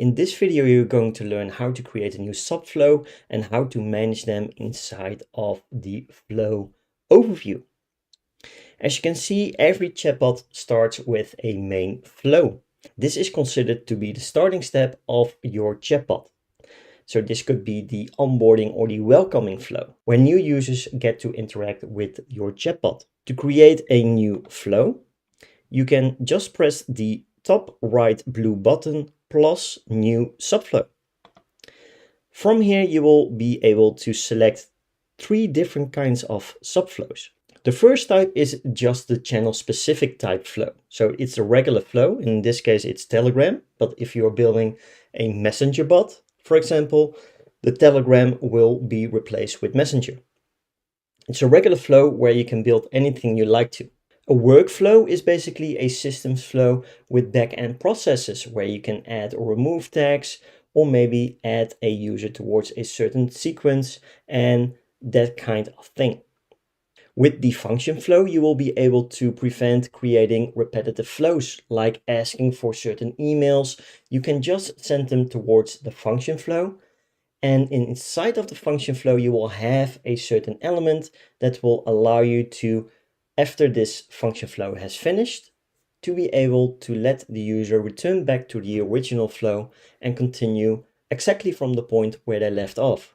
In this video, you're going to learn how to create a new subflow and how to manage them inside of the flow overview. As you can see, every chatbot starts with a main flow. This is considered to be the starting step of your chatbot. So this could be the onboarding or the welcoming flow, where new users get to interact with your chatbot. To create a new flow, you can just press the top right blue button plus new subflow. From here, you will be able to select 3 different kinds of subflows. The first type is just the channel specific type flow. So it's a regular flow. In this case, it's Telegram. But if you're building a messenger bot, for example, the Telegram will be replaced with Messenger. It's a regular flow where you can build anything you like to. A workflow is basically a systems flow with back-end processes where you can add or remove tags or maybe add a user towards a certain sequence and that kind of thing. With the function flow, you will be able to prevent creating repetitive flows, like asking for certain emails. You can just send them towards the function flow. And inside of the function flow, you will have a certain element that will allow you to, after this function flow has finished, to be able to let the user return back to the original flow and continue exactly from the point where they left off.